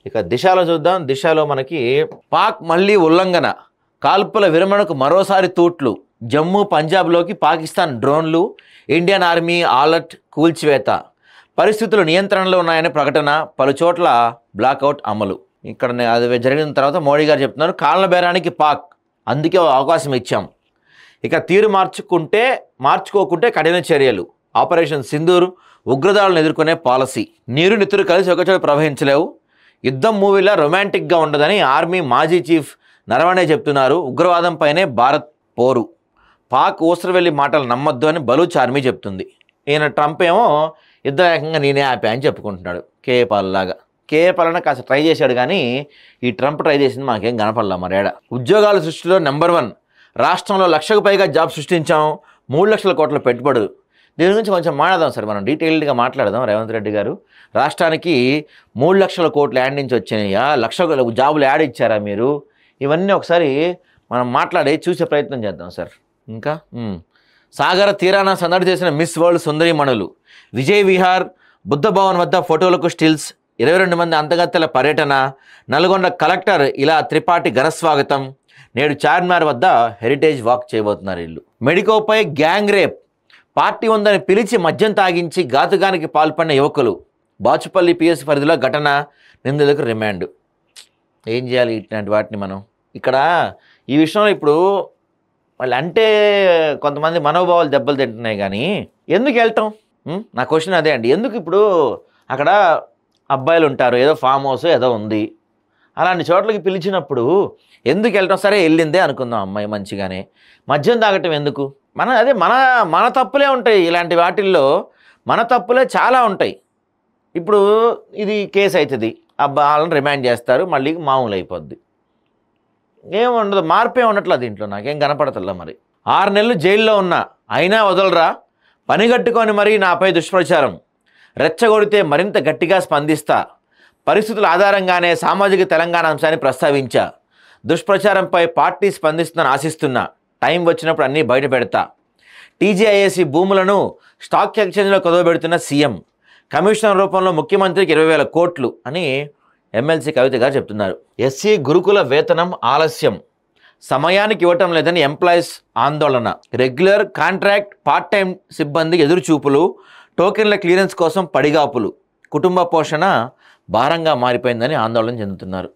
ఇక దిశలో చూద్దాం. దిశలో మనకి పాక్ మళ్ళీ ఉల్లంఘన, కాల్పుల విరమణకు మరోసారి తూట్లు, జమ్మూ పంజాబ్లోకి పాకిస్తాన్ డ్రోన్లు, ఇండియన్ ఆర్మీ అలర్ట్, కూల్చివేత, పరిస్థితులు నియంత్రణలో ఉన్నాయనే ప్రకటన, పలు చోట్ల బ్లాకౌట్ అమలు. ఇక్కడ అది జరిగిన తర్వాత మోడీ గారు చెప్తున్నారు కాళ్ళ బేరానికి పాక్, అందుకే అవకాశం ఇచ్చాం. ఇక తీరు మార్చుకోకుంటే కఠిన చర్యలు, ఆపరేషన్ సింధూర్, ఉగ్రదాడులను ఎదుర్కొనే పాలసీ, నీరు నితురు కలిసి ఒకచోట ప్రవహించలేవు, యుద్ధం మూవీలా రొమాంటిక్గా ఉండదని ఆర్మీ మాజీ చీఫ్ నరవణే చెప్తున్నారు. ఉగ్రవాదంపైనే భారత్ పోరు, పాక్ ఊసరవెల్లి మాటలు నమ్మొద్దు అని బలూచ్ ఆర్మీ చెప్తుంది. ఈయన ట్రంప్ ఏమో యుద్ధవేగంగా నేనే ఆపా అని చెప్పుకుంటున్నాడు. కేఏ పాలలాగా. కేఏ పాలన కాస్త ట్రై చేశాడు కానీ ఈ ట్రంప్ ట్రై చేసింది మాకేం కనపడలా మరేడ. ఉద్యోగాల సృష్టిలో నెంబర్ 1, రాష్ట్రంలో 1,00,000కు పైగా జాబ్ సృష్టించాం, 3 లక్షల కోట్ల పెట్టుబడులు. దీని గురించి కొంచెం మాట్లాడదాం సార్, మనం డీటెయిల్డ్గా మాట్లాడదాం. రేవంత్ రెడ్డి గారు రాష్ట్రానికి 3 లక్షల కోట్లు యాడ్ నుంచి వచ్చినాయా, 1,00,000 జాబులు యాడ్ ఇచ్చారా మీరు, ఇవన్నీ ఒకసారి మనం మాట్లాడి చూసే ప్రయత్నం చేద్దాం సార్. ఇంకా సాగర తీరాన సందడి చేసిన మిస్ వరల్డ్ సుందరీమణులు, విజయ్ విహార్, బుద్ధ భవన్ వద్ద ఫోటోలకు స్టిల్స్, 22 మంది అంతగత్తెల పర్యటన, నల్గొండ కలెక్టర్ ఇలా త్రిపాఠి ఘనస్వాగతం, నేడు చార్మినార్ వద్ద హెరిటేజ్ వాక్ చేయబోతున్నారు వీళ్ళు. మెడికోపై గ్యాంగ్ రేప్, పార్టీ ఉందని పిలిచి మద్యం తాగించి ఘాతుకానికి పాల్పడిన యువకులు, బాచుపల్లి పిఎస్ పరిధిలో ఘటన, నిందితులకు రిమాండ్. ఏం చేయాలి ఇట్లాంటి వాటిని మనం? ఇక్కడ ఈ విషయంలో ఇప్పుడు వాళ్ళు అంటే కొంతమంది మనోభావాలు దెబ్బలు తింటున్నాయి కానీ ఎందుకు వెళ్తాం? నా క్వశ్చన్ అదే అండి. ఎందుకు ఇప్పుడు అక్కడ అబ్బాయిలు ఉంటారు, ఏదో ఫామ్ హౌస్ ఏదో ఉంది, అలాంటి చోట్లకి పిలిచినప్పుడు ఎందుకు వెళ్ళటం? సరే వెళ్ళిందే అనుకుందాం అమ్మాయి మంచిగానే, మద్యం తాగటం ఎందుకు? మన తప్పులే ఉంటాయి ఇలాంటి వాటిల్లో, మన తప్పులే చాలా ఉంటాయి. ఇప్పుడు ఇది కేసు అవుతుంది, వాళ్ళని రిమాండ్ చేస్తారు, మళ్ళీ మామూలు అయిపోద్ది, ఏముండదు, మార్పే ఉండట్లా దీంట్లో, నాకేం కనపడతల్లా. మరి 6 నెలలు జైల్లో ఉన్నా అయినా వదలరా, పనిగట్టుకొని మరీ నాపై దుష్ప్రచారం, రెచ్చగొడితే మరింత గట్టిగా స్పందిస్తా, పరిస్థితుల ఆధారంగానే సామాజిక తెలంగాణ అంశాన్ని ప్రస్తావించా, దుష్ప్రచారంపై పార్టీ స్పందిస్తుందని ఆశిస్తున్నా, టైం వచ్చినప్పుడు అన్నీ బయట పెడతా, టీజీఐఏసీ భూములను స్టాక్ ఎక్స్చేంజ్లో కుదవబెడుతున్న సీఎం, కమిషనర్ రూపంలో ముఖ్యమంత్రికి 20,000 కోట్లు అని ఎమ్మెల్సీ కవిత గారు చెప్తున్నారు. ఎస్సీ గురుకుల వేతనం ఆలస్యం, సమయానికి ఇవ్వటం లేదని ఎంప్లాయీస్ ఆందోళన, రెగ్యులర్ కాంట్రాక్ట్ పార్ట్ టైం సిబ్బందికి ఎదురుచూపులు, టోకెన్ల క్లియరెన్స్ కోసం పడిగాపులు, కుటుంబ పోషణ భారంగా మారిపోయిందని ఆందోళన చెందుతున్నారు.